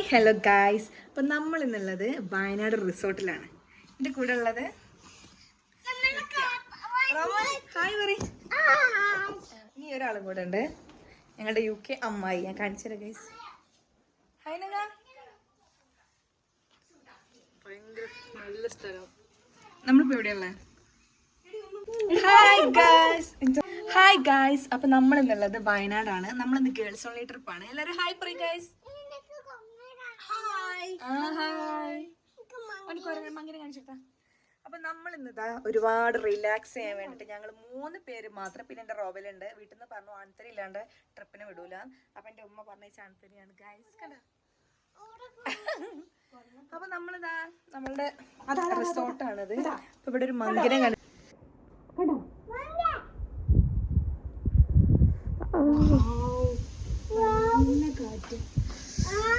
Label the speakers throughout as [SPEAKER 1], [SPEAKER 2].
[SPEAKER 1] Hello guys. അപ്പം നമ്മൾ ഇന്നുള്ളത് വയനാട് റിസോർട്ടിലാണ്. എൻ്റെ കൂടെ ഉള്ളത് ഹായ് പറ. ഇനി ഒരാളും കൂടെ ഉണ്ട്, ഞങ്ങളുടെ UK അമ്മായി. ഞാൻ കാണിച്ചു തരാം ഗൈസ്. ഹായ് നഗ. ഭയങ്കര നല്ല സ്ഥലം. നമ്മളിപ്പോൾ എവിടെയുള്ള ഹായ് ഗായ്സ്. അപ്പം നമ്മൾ ഇന്നുള്ളത് വയനാടാണ്. നമ്മളിന്ന് ഗേൾസ് ഓൺലി ട്രിപ്പാണ്. എല്ലാവരും ഹായ് പറയും ഗായ്സ്. അങ്ങനെ കാണിച്ചിട്ടാ. അപ്പൊ നമ്മൾ ഇന്നിതാ ഒരുപാട് റിലാക്സ് ചെയ്യാൻ വേണ്ടിട്ട് ഞങ്ങൾ 3 പേര് മാത്രം. പിന്നെ എന്റെ റോബലുണ്ട്. വീട്ടിൽ നിന്ന് പറഞ്ഞു ആൺതരി ഇല്ലാണ്ട് ട്രിപ്പിന് വിടൂല. അപ്പൊ എന്റെ ഉമ്മ പറഞ്ഞ ആൺതരിയാണ് ഗൈസ്. കണ്ട. അപ്പൊ നമ്മളിതാ നമ്മളുടെ റിസോർട്ടാണിത്. അപ്പൊ ഇവിടെ ഒരു മന്ദിരം കണ്ടു.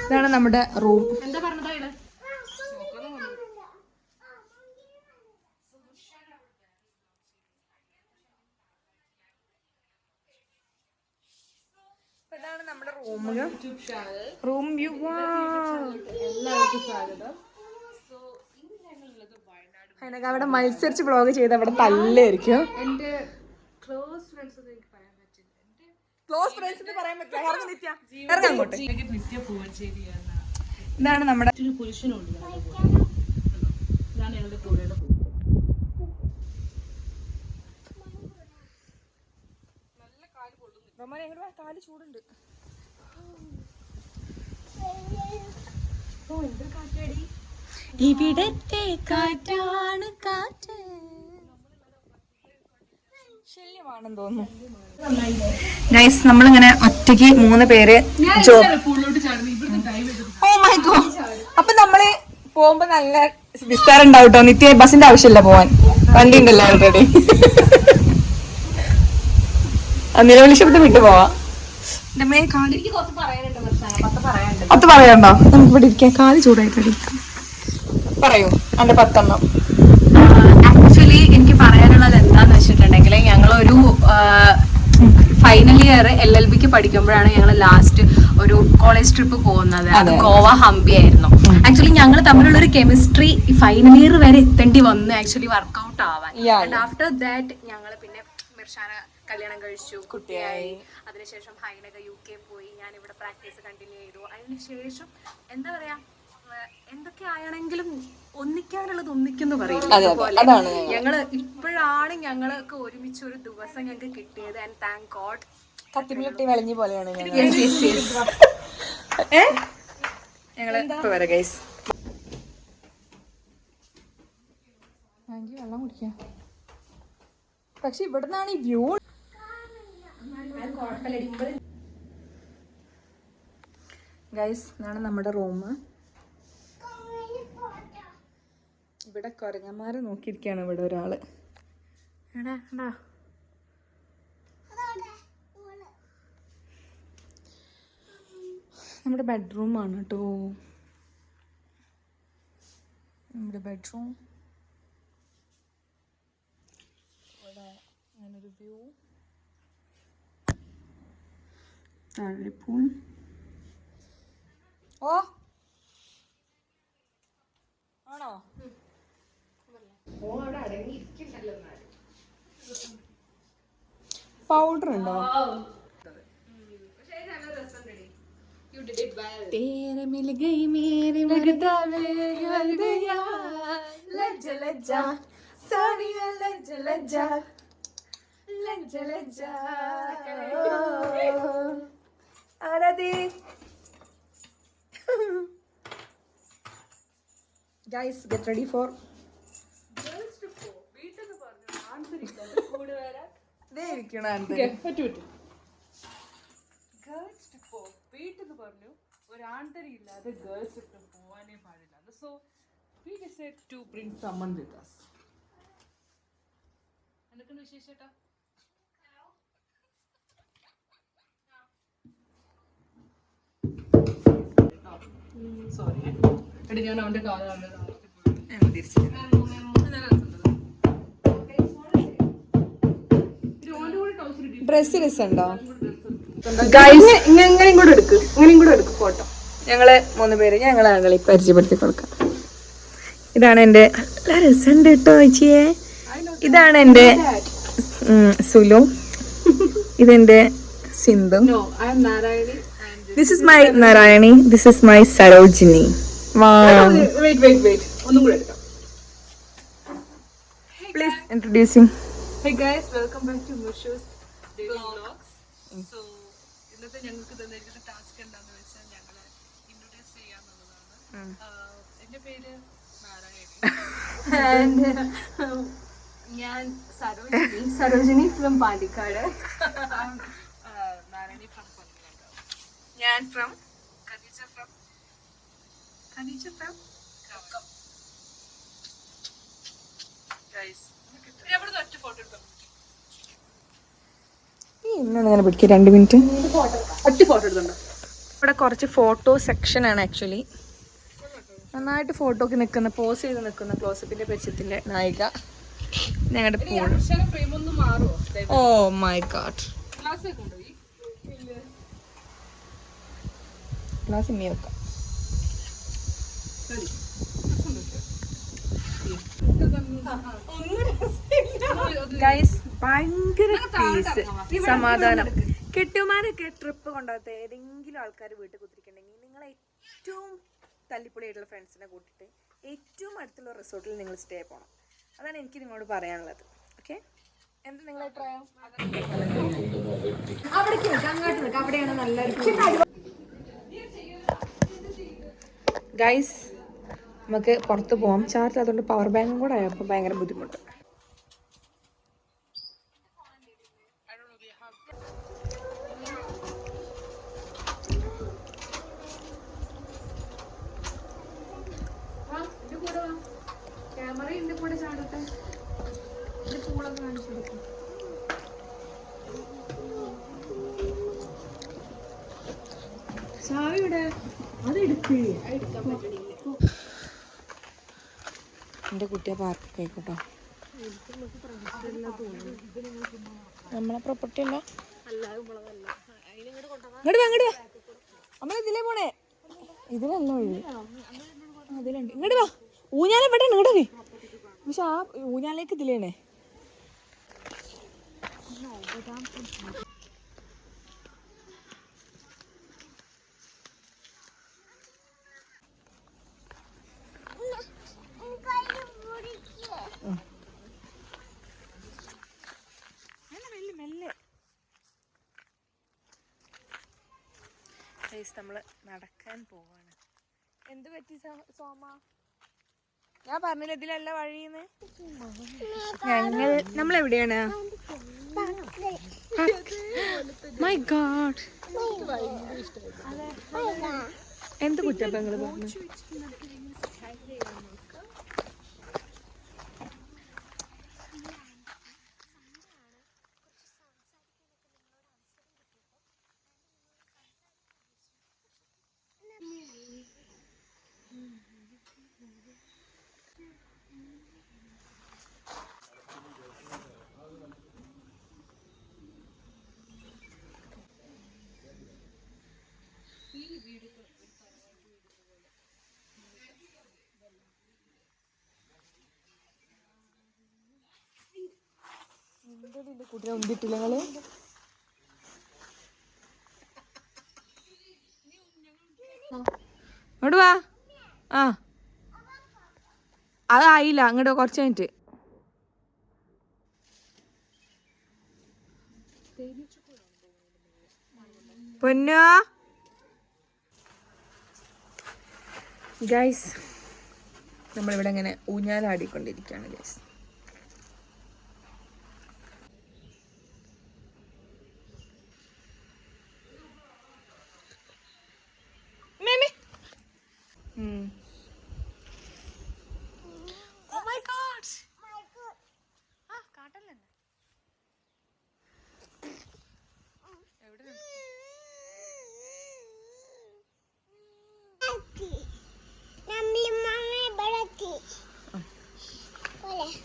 [SPEAKER 1] ഇതാണ് നമ്മുടെ റൂം. എന്താ പറഞ്ഞത്? ഇതാണ് നമ്മുടെ റൂം വ്യൂ. എല്ലാവർക്കും സ്വാഗതം. അതിനൊക്കെ അവിടെ മത്സരിച്ച് വ്ളോഗ് ചെയ്ത് അവിടെ തല്ലായിരിക്കും. എന്റെ ക്ലോസ് ഫ്രണ്ട്സ് എന്ന് പറയാൻ പറ്റില്ല. ഇതാണ് നമ്മുടെ കാല് ചൂടുണ്ട്. ഇവിടത്തെ കാറ്റാണ് കാറ്റ്. ശല്യമാണെന്ന് തോന്നുന്നു ഗൈസ്. നമ്മളിങ്ങനെ ഒറ്റയ്ക്ക് 3 പേര് അപ്പൊ നമ്മള് പോകുമ്പോ നല്ല വിസ്താരം ഉണ്ടാവും കേട്ടോ. നിത്യ ബസിന്റെ ആവശ്യമില്ല പോവാൻ, വണ്ടി ഉണ്ടല്ലോ ഓൾറെഡി. നിലവിളി ശബ്ദം വിട്ടു പോവാം. അത് പറയണ്ടോ? നമുക്ക് ഇവിടെ ഇരിക്കാം. കാല് ചൂടായിട്ട് പറയൂ എന്റെ 10 എണ്ണം.
[SPEAKER 2] ആക്ച്വലി എനിക്ക് പറയാനുള്ളത് എന്താന്ന് വെച്ചിട്ടുണ്ടെങ്കിൽ, ഞങ്ങളൊരു ഫൈനൽ ഇയർ LLBക്ക് പഠിക്കുമ്പോഴാണ് ഞങ്ങൾ ലാസ്റ്റ് ഒരു കോളേജ് ട്രിപ്പ് പോകുന്നത്. അത് ഗോവ ഹംപി ആയിരുന്നു. ആക്ച്വലി ഞങ്ങൾ തമ്മിലുള്ള ഒരു കെമിസ്ട്രി ഫൈനൽ ഇയർ വരെ എത്തേണ്ടി വന്നു ആക്ച്വലി വർക്ക്ഔട്ട് ആവാൻ. ആൻഡ് ആഫ്റ്റർ ദാറ്റ് ഞങ്ങൾ പിന്നെ മിർഷാന കല്യാണം കഴിച്ചു, കുട്ടിയായി. അതിനുശേഷം ഹൈനക UK പോയി. ഞാൻ ഇവിടെ പ്രാക്ടീസ് കണ്ടിന്യൂ ചെയ്തു. അതിനുശേഷം എന്താ പറയാ, എന്തൊക്കെ ആയാണെങ്കിലും ഒന്നിക്കാനുള്ളത് ഒന്നിക്കുന്നു പറയും. അതുപോലെ ഞങ്ങള് ഇപ്പോഴാണ് ഞങ്ങൾക്ക് ഒരുമിച്ച് ഒരു ദിവസം ഞങ്ങൾക്ക് കിട്ടിയത്. And thank God.
[SPEAKER 1] കത്തിമിട്ടി വലിഞ്ഞ പോലെയാണ് ഞങ്ങള് ഗൈസ്. വെള്ളം കുടിക്കാം. പക്ഷെ ഇവിടുന്നാണ് ഈ വ്യൂ. ഗൈസ്, ഇതാണ് നമ്മുടെ റൂം. ഇവിടെ കുരങ്ങന്മാരെ നോക്കിയിരിക്കുകയാണ് ഇവിടെ ഒരാള്. നമ്മുടെ ബെഡ്റൂമാണ് കേട്ടോ. നമ്മുടെ ബെഡ്റൂം ഇവിടെ അങ്ങനൊരു വ്യൂ. താഴെപ്പൂം. ഓ ആണോ? പൗഡർ ഉണ്ടോ? तेरे मिल गई मेरी मगदावे हृदया लज्ज लज्जा सोनिया लज्ज लज्जा लज्ज लज्जा आरती. Guys, get ready for girls trip. വീട്ടിന്ന് പറഞ്ഞു ആൺതരില്ല കൂടെ വരാൻ. ദേ ഇരിക്കണം ആൺതരി. പറ്റൂട്ട്. ഗേൾസ് ട്രിപ്പ് വീട്ടിന്ന് പറഞ്ഞു ഒരു ആൺതരി ഇല്ലാതെ ഗേൾസ് ട്രിപ്പ് പോവാനേ പാടില്ല. So we decided to bring someone with us. എന്തൊക്കെയാണ് വിശേഷേട്ടാ? സോറി എടി, ഞാൻ അവന്റെ കാലാണ് ഡ്രസ് രസമുണ്ടോ?
[SPEAKER 2] ഇങ്ങനെയും കൂടെ എടുക്ക് ഫോട്ടോ.
[SPEAKER 1] ഞങ്ങള് 3 പേര് ഞങ്ങളെ പരിചയപ്പെടുത്തി കൊടുക്കാം. ഇതാണ് എൻ്റെ നല്ല രസമുണ്ട് കേട്ടോ ചേച്ചിയെ. ഇതാണ് എൻ്റെ സുലു. ഇതെന്റെ Sindhu. This is my Narayani. This is my Sarojini. Wow.
[SPEAKER 2] Wait. ഒന്നും കൂടെ എടുക്കാം.
[SPEAKER 1] Please introducing.
[SPEAKER 2] Hey guys, welcome back to Mushu's Daily Vlogs. So, ഇന്നത്തെ ഞങ്ങൾക്ക് തന്നിരിക്കുന്ന ടാസ്ക് എന്താണെന്ന് വെച്ചാൽ ഞങ്ങളെ ഇൻട്രൊഡ്യൂസ് ചെയ്യാന്നുള്ളതാണ്. എൻ്റെ പേര് നാരായണി. ഞാൻ സരോജിനി ഫ്രം പാണ്ടിക്കാട്. നാരായണി ഫ്രം കൊല്ലം.
[SPEAKER 1] ഞാൻ from
[SPEAKER 2] ഖദീജ ഫ്രം ഗൈസ്. എവിടുന്ന് ഒറ്റ ഫോട്ടോ എടുത്തോ?
[SPEAKER 1] ഇങ്ങനെ പിടിക്കുക 2 മിനിറ്റ്.
[SPEAKER 2] ഒറ്റ ഫോട്ടോ എടുത്തുണ്ടോ?
[SPEAKER 1] ഇവിടെ കുറച്ച് ഫോട്ടോ സെക്ഷനാണ് ആക്ച്വലി. നന്നായിട്ട് ഫോട്ടോക്ക് നിൽക്കുന്ന പോസ് ചെയ്ത് നിൽക്കുന്ന ക്ലോസപ്പിന്റെ പച്ചത്തിന്റെ നായിക ഞങ്ങളുടെ പൂൾ. Oh my God. ഗ്ലാസ് ഇമ്മി വെക്കാം. ഗൈസ് ഭയങ്കര പീസ് സമാധാനം. കെട്ടുമാരൊക്കെ ട്രിപ്പ് കൊണ്ടാകത്ത ഏതെങ്കിലും ആൾക്കാർ വീട്ടിൽ കുത്തിരിക്കണമെങ്കിൽ നിങ്ങൾ ഏറ്റവും തല്ലിപ്പൊളിയായിട്ടുള്ള ഫ്രണ്ട്സിനെ കൂട്ടിയിട്ട് ഏറ്റവും അടുത്തുള്ള റിസോർട്ടിൽ നിങ്ങൾ സ്റ്റേ പോകണം. അതാണ് എനിക്ക് നിങ്ങളോട് പറയാനുള്ളത്. ഓക്കെ, എന്ത് നിങ്ങളെ അഭിപ്രായം? അവിടെയാണ് നല്ലൊരു ഗൈസ്. നമുക്ക് പുറത്ത് പോകാം. ചാർജ് അതുകൊണ്ട് പവർ ബാങ്കും കൂടെ ആയപ്പോൾ ഭയങ്കര ബുദ്ധിമുട്ട്. എൻ്റെ കുട്ടിയെ പാർക്ക് കേട്ടോ. നമ്മളെ പ്രോപ്പർട്ടി അല്ല. ഇങ്ങോട്ട് വാ നമ്മൾ ഇതിലേ പോണേ. ഇതിലല്ല വഴി, അതിലുണ്ട്. ഇങ്ങോട്ട് വാ. ഊഞ്ഞാല പെട്ടെന്ന് ഇങ്ങോട്ട് വേ. പക്ഷെ ആ ഊഞ്ഞാലേക്ക് ഇതിലേണേ. നമ്മള് നടക്കാൻ പോവാണ്. എന്ത് പറ്റി സോമ? ഞാൻ പറഞ്ഞില്ല ഇതിലല്ല വഴിന്ന്. നമ്മളെവിടെയാണ്? മൈ ഗോഡ്, എന്ത് കുറ്റപ്പ നിങ്ങള് പറഞ്ഞു? കുട്ടിയെ ഒന്നിട്ടില്ല നിങ്ങള്. ഇങ്ങോട്ട് വാ. ആ അതായില്ല, അങ്ങോട്ട് കുറച്ച് കഴിഞ്ഞിട്ട്. പൊന്നോ ഗൈസ്, നമ്മളിവിടെ ഇങ്ങനെ ഊഞ്ഞാലാടിക്കൊണ്ടിരിക്കുകയാണ് ഗൈസ്.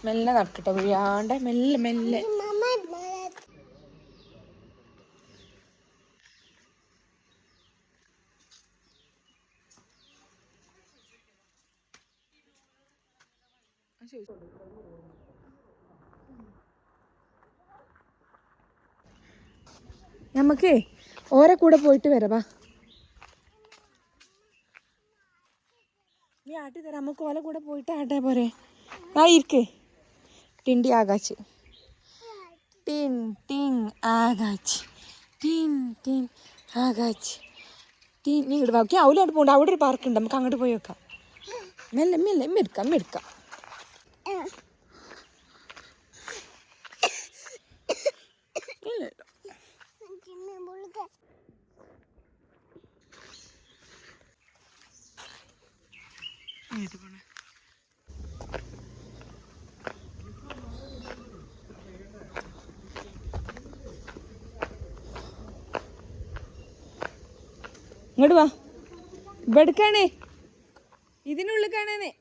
[SPEAKER 1] മെല്ലെ നടക്കട്ടെ, വീഴാണ്ട് മെല്ലെ മെല്ലെ. ചോദിച്ചു. നമുക്കേ ഓരെ കൂടെ പോയിട്ട് വരാ. നീ ആട്ടി തരാം, നമുക്ക് ഓല കൂടെ പോയിട്ട് ആട്ടെ പോരെ. ആ ഇരിക്കേ. ടിൻഡി ആകാച്ച്, ടിൻ ടിൻ ആകാച്ച്, ടിൻ ടിൻ ആകാച്ച്, ടിൻ. നീ ഇങ്ങോട്ട് നോക്കി അവലോട്ട് പോകണ്ട, അവിടെ ഒരു പാർക്ക് ഉണ്ട്, നമുക്ക് അങ്ങോട്ട് പോയി വെക്കാം. മെല്ലെ മെല്ലെ മെടുക്കാം മെടുക്കാം. ഇങ്ങോട്ട് വാ, ഇവിടേക്കാണേ, ഇതിനുള്ളിൽ കാണാനേ.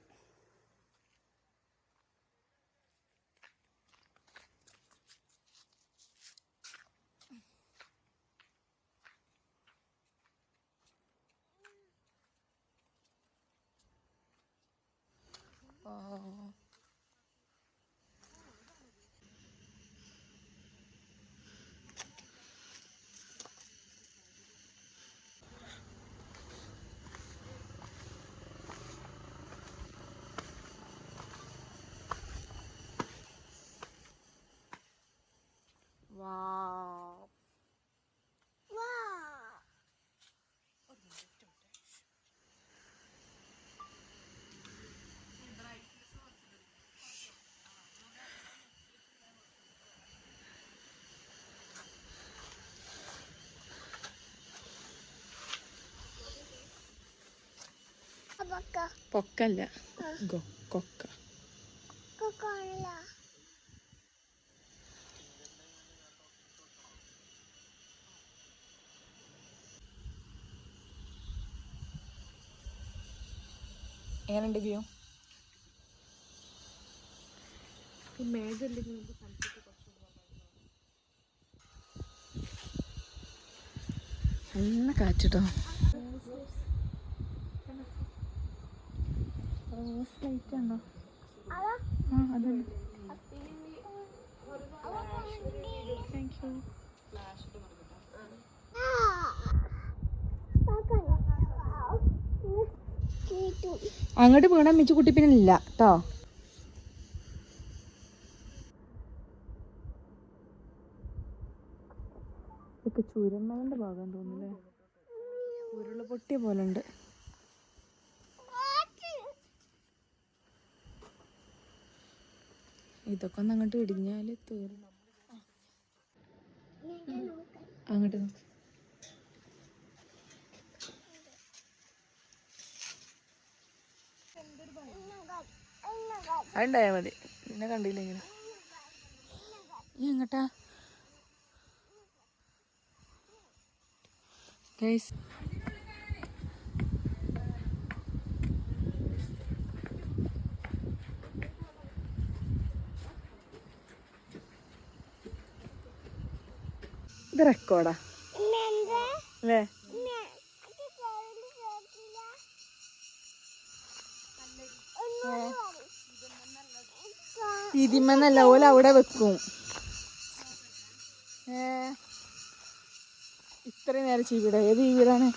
[SPEAKER 1] പൊക്കല്ല, കൊക്ക. എങ്ങനെയുണ്ട് വ്യൂ? നല്ല കാറ്റിട്ടോ. ഉണ്ടോ? അതന്നെ. Thank you. അങ്ങോട്ട് വീണാൽ മിച്ചുകുട്ടി പിന്നെ ഇല്ല കേട്ടോ. ഇതൊക്കെ ചുരന്മലന്റെ ഭാഗം തോന്നുന്നല്ലേ, ഉരുള് പൊട്ടിയ പോലെ ഉണ്ട്. ഇതൊക്കെ ഒന്ന് അങ്ങോട്ട് ഇടിഞ്ഞാല് തീർന്നു. അങ്ങോട്ട് നോക്ക്. അതുണ്ടായാ മതി, പിന്നെ കണ്ടില്ലെങ്കിലും. ഈ എങ്ങട്ടാ ഗൈസ്? ഇത് റെക്കോർഡാ അല്ലേ? ഇതിമെന്നല്ല, ഓല അവിടെ വെക്കും. ഇത്രയും നേരം ചീവീട. ഏത് ചീവീടാണ്?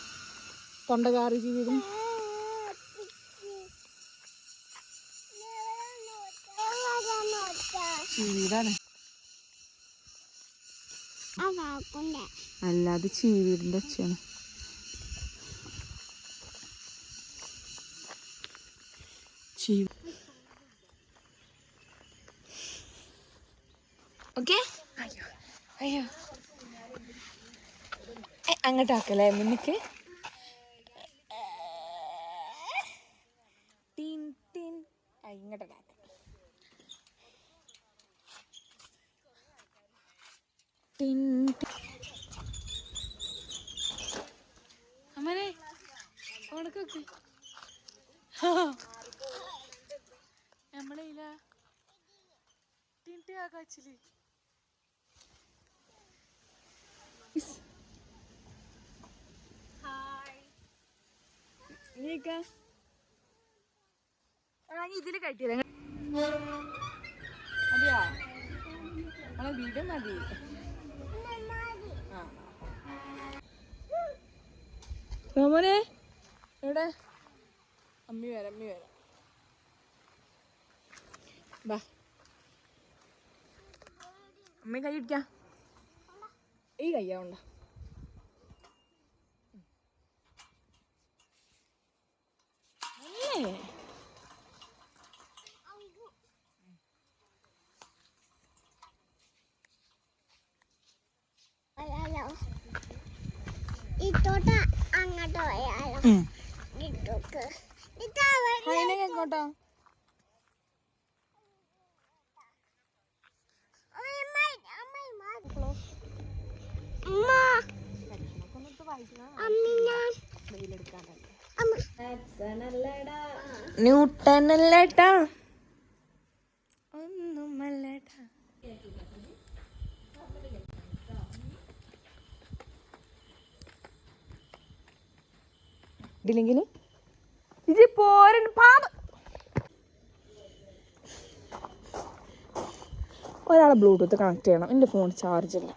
[SPEAKER 1] തൊണ്ടകാറി ചീവീടും. ചീവീടാണ്. അല്ല, അത് ചീവീടിന്റെ ഒച്ചയാണ്. ഓക്കെ, അയ്യോ അങ്ങോട്ടാക്കല്ലേ മുന്നിക്ക്. ഇങ്ങോട്ടേക്ക് അമ്മനെ ഉണക്കൊക്കെ നമ്മളെ ടിൻട്ടി ആകാച്ചില്. ഇതില് കട്ടിയത് മതിയാ നമ്മളെ വീട് മതി. മോനെ എവിടെ? അമ്മി വരാം ബാ. അമ്മ കൈ ഇടിക്ക. ഈ കയ്യാവണ്ട. അല്ലേ
[SPEAKER 3] അങ്ങോട്ടോ
[SPEAKER 1] എങ്ങോട്ടാ? ന്യൂട്ടനല്ലേട്ടാ ഒന്നുമല്ലേട്ടാ. ഇതില്ലെങ്കിലും ഇത് പോരൻ പാപ. ഒരാളെ ബ്ലൂടൂത്ത് കണക്ട് ചെയ്യണം. എൻ്റെ ഫോൺ ചാർജ് ഇല്ല.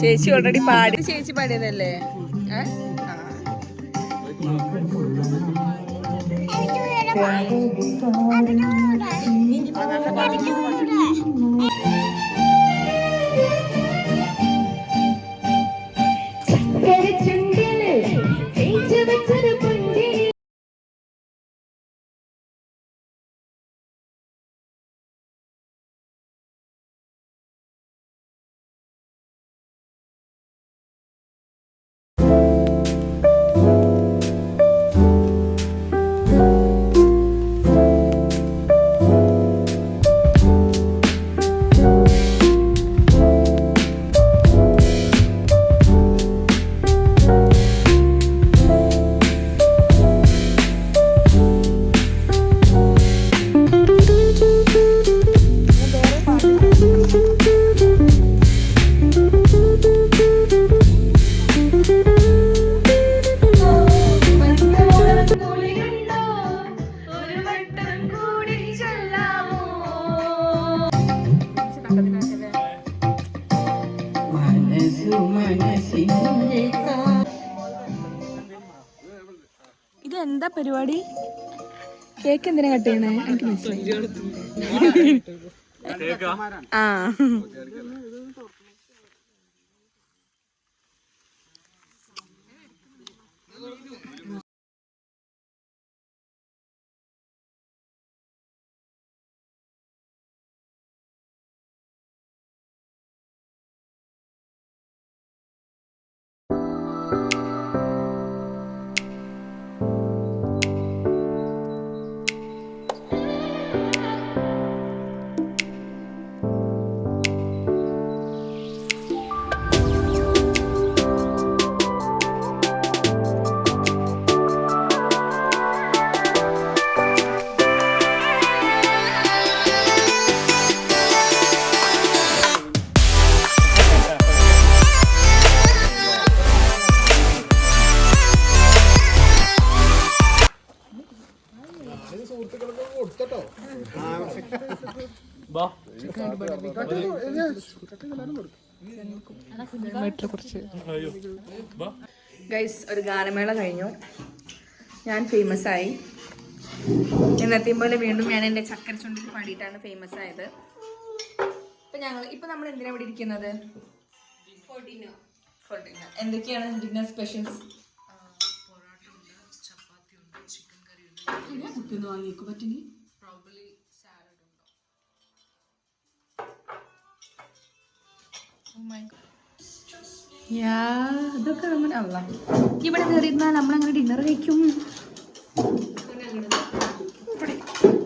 [SPEAKER 1] ചേച്ചി ഓൾറെഡി പാടി. ചേച്ചി പാടിയതല്ലേ? ഇത് എന്താ പരിപാടി? കേക്ക് എന്തിനാ കട്ട് ചെയ്യണേ? എനിക്ക് മനസ്സിലായി. ആ ഗൈസ്, ഒരു ഗാനമേള കഴിഞ്ഞു. ഞാൻ ഫേമസ് ആയി. എന്നത്തെയും പോലെ വീണ്ടും ഞാൻ എൻ്റെ ചക്കര ചുണ്ടിൽ പാടിയിട്ടാണ് ഫേമസ് ആയത്. ഇപ്പൊ നമ്മൾ എന്തിനാ ഇവിടെ ഇരിക്കുന്നത്? എന്തൊക്കെയാണ് ഡിന്നർ സ്പെഷ്യൽസ്? ഇതൊക്കെ നമ്മൾ ഇവിടെ കയറിയിരുന്നാൽ നമ്മളങ്ങനെ ഡിന്നർ കഴിക്കും.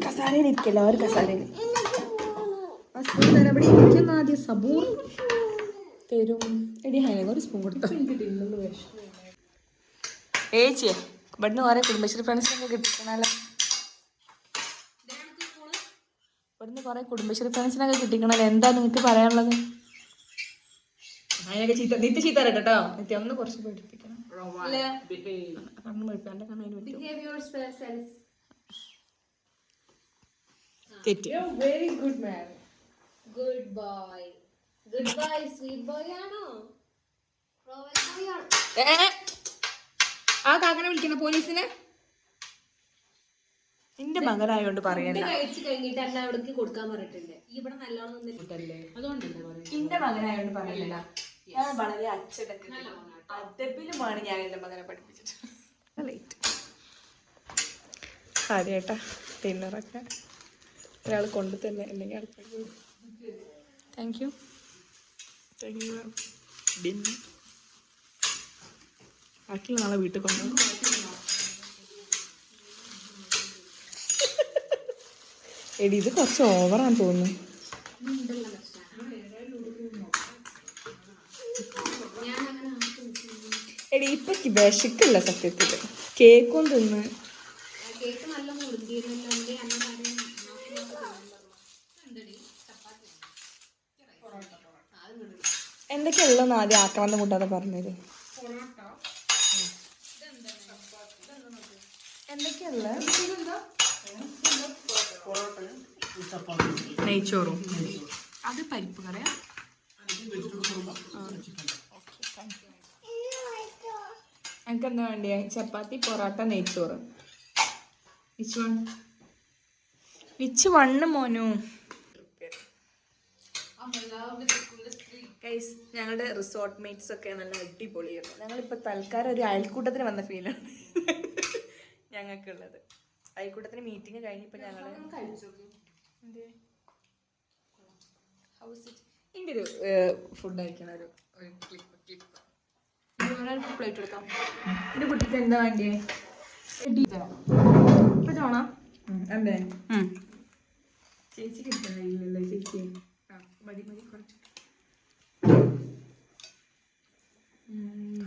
[SPEAKER 1] കസാരയിൽ ഇരിക്കല്ലോ, ഒരു കസാരയിൽ ഇവിടെ ഇരിക്കുന്ന ആദ്യം സബൂർ തരും. എടി ഹൈന ഒരു സ്പൂൺ കൊടുത്തു. ഏച്ചിയെ ഇവിടുന്ന് കുറെ കുടുംബശ്രീ ഫ്രണ്ട്സിനൊക്കെ കിട്ടിക്കണല്ലോ. ഇവിടുന്ന് കുറെ കുടുംബശ്രീ ഫ്രണ്ട്സിനൊക്കെ കിട്ടിക്കണല്ലോ. എന്താ നിങ്ങൾക്ക് പറയാനുള്ളത്? അതിനൊക്കെ നിത്യ ചീത്ത കേട്ടോ. നിത്യ ഒന്ന് കുറച്ച് പഠിപ്പിക്കണം. Very good man.
[SPEAKER 2] Good boy. Good boy. Sweet boy ആണോ?
[SPEAKER 1] ആ കാക്കനെ വിളിക്കുന്ന പോലീസിനെ നിന്റെ മകനായോണ്ട് പറയല്ല.
[SPEAKER 2] കഴിച്ചു കഴിഞ്ഞിട്ട് എന്നെ അവിടേക്ക് കൊടുക്കാൻ പറഞ്ഞിട്ടുണ്ട്. ഇവിടെ നല്ലോണം
[SPEAKER 1] എന്റെ മകനായോണ്ട് പറയല്ല. ഞാൻ വളരെ അച്ചടക്കത്തിലുമാണ് ഞാൻ എന്റെ മകനെ പഠിപ്പിച്ചിട്ട്. കാര്യേട്ടാ ഡിന്നറൊക്കെ ഒരാൾ കൊണ്ട് തന്നെ അല്ലെങ്കിൽ അടുത്ത. താങ്ക് യു ഡിന്നർ ബാക്കിയുള്ള നാളെ വീട്ടിൽ കൊണ്ടുപോകും. എടി ഇത് കുറച്ച് ഓവറാന്ന് തോന്നുന്നു. എടി ഇപ്പൊ വിശക്കില്ല സത്യത്തില്. കേക്കും തിന്ന് എന്തൊക്കെയുള്ളതെന്ന് ആദ്യം ആക്രാന്തം കൂട്ടാതെ പറഞ്ഞത്. എന്തൊക്കെയുള്ള നെയ്ച്ചോറും അത് പരിപ്പ് കറിയാ. എനിക്ക് എന്താ വേണ്ടിയ? ചപ്പാത്തി, പൊറോട്ട, നെയ്ച്ചോറ്. Which one Monu. ഗൈസ്, ഞങ്ങളുടെ റിസോർട്ട് മേറ്റ്സ് ഒക്കെ നല്ല അടിപൊളിയായിരുന്നു. ഞങ്ങളിപ്പോൾ തൽക്കാലം ഒരു അയൽക്കൂട്ടത്തിന് വന്ന ഫീലാണ് ഞങ്ങൾക്കുള്ളത്. അയൽക്കൂട്ടത്തിന് മീറ്റിംഗ് കഴിഞ്ഞപ്പോൾ ഞങ്ങൾ ഇതിൻ്റെ ഒരു ഫുഡ് കഴിക്കണ ഒരു ക്ലിപ്പ് പ്ലേറ്റ് എടുക്കാം. എൻ്റെ കുട്ടിക്ക് എന്താ വേണ്ടിയേ? ഇപ്പൊ ചോണ അല്ലേ? ചേച്ചി കിട്ടില്ലല്ലോ ചേച്ചി. ആ മതി മതി കുറച്ച്.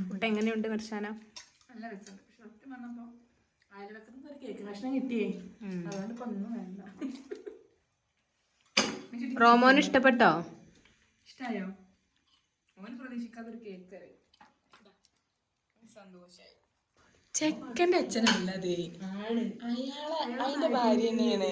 [SPEAKER 1] ഫുഡ് എങ്ങനെയുണ്ട് നിർശാന? നല്ല രസമുണ്ട്. പക്ഷെ സത്യം പറഞ്ഞപ്പോൾ അയൽവക്കത്തുനിന്ന് ഒരു കേക്ക് കഷ്ണം കിട്ടിയേ. അതുകൊണ്ട് ഇപ്പൊ ഒന്നും വേണ്ട.
[SPEAKER 2] റോമോന് ഇഷ്ടപ്പെട്ടോ?
[SPEAKER 1] ഇഷ്ടായോ? ഓന് പ്രതീക്ഷിക്കാത്തൊരു കേക്ക് സന്തോഷായി. ചെക്കൻ്റെ അച്ഛനല്ലതേ അയാളെ അതിന്റെ ഭാര്യ തന്നെയാണ്.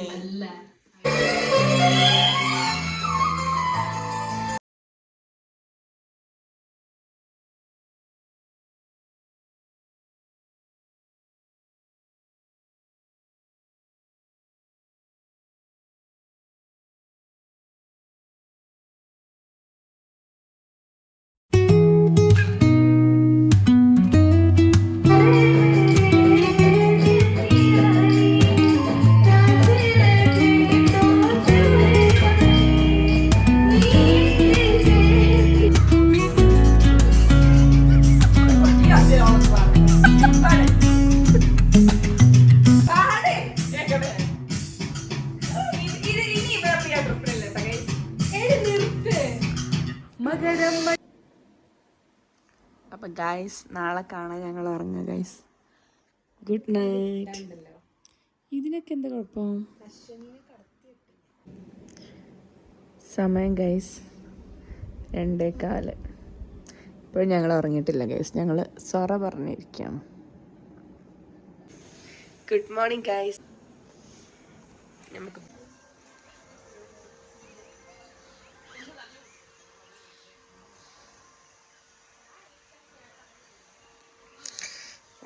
[SPEAKER 1] ഗൈസ് നാളെ കാണാൻ ഞങ്ങൾ ഉറങ്ങുക ഗൈസ്. Good night. ഇതിനൊക്കെ എന്താ കുഴപ്പം? സമയം ഗൈസ് 2:15. ഇപ്പോഴും ഞങ്ങൾ ഉറങ്ങിയിട്ടില്ല ഗൈസ്. ഞങ്ങൾ സൊറ പറഞ്ഞിരിക്കുകയാണ്. Good morning guys. നമുക്ക്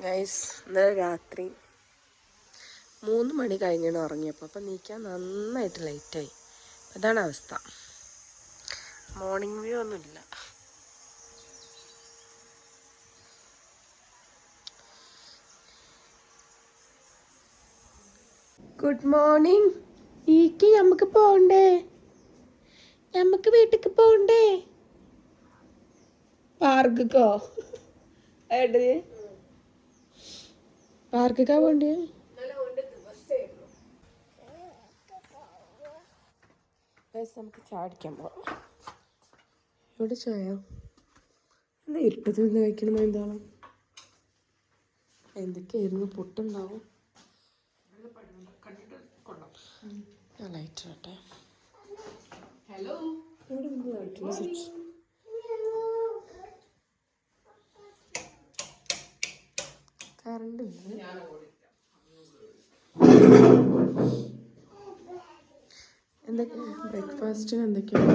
[SPEAKER 1] ഗൈസ് ഇന്നലെ രാത്രി 3 മണി കഴിഞ്ഞാണ് ഉറങ്ങിയപ്പോൾ. അപ്പം നീക്കാൻ നന്നായിട്ട് ലൈറ്റായി. അതാണ് അവസ്ഥ. മോർണിംഗ് വ്യൂ ഒന്നുമില്ല. Good morning. ഈക്ക് നമുക്ക് പോണ്ടേ? നമുക്ക് വീട്ടിലേക്ക് പോണ്ടേ? പാർക്കോ? ഏട്ടത് പാർക്കാ പോണ്ടേ? നമുക്ക് ചാടിക്കാൻ പോവാം. ഇവിടെ ചായ എന്താ ഇരുട്ടത്തിൽ നിന്ന് കഴിക്കണമോ? എന്താണ് എന്തൊക്കെയായിരുന്നു? പൊട്ടുണ്ടാവും. ഞാൻ ലൈറ്റ് ഇടട്ടെ. ഹലോ, ഇവിടെ ലൈറ്റില്ല സ്വിച്ച്. കറണ്ട് ഇല്ല. എന്തൊക്കെയാ ബ്രേക്ക്ഫാസ്റ്റിന് എന്തൊക്കെയാണ്?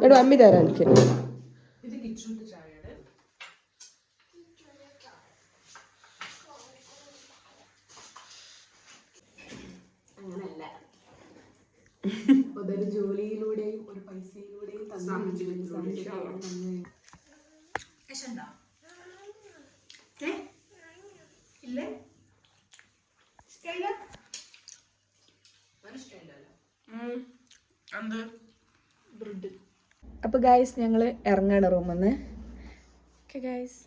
[SPEAKER 1] എടാ അമ്മി തരാം എനിക്ക്.
[SPEAKER 2] അങ്ങനല്ല, അതൊരു ജോലിയിലൂടെയും ഒരു പൈസയിലൂടെയും ഇല്ലേ?
[SPEAKER 1] അപ്പൊ ഗൈസ് ഞങ്ങള് ഇറങ്ങാണ് റൂമിൽ നിന്ന്. Okay guys.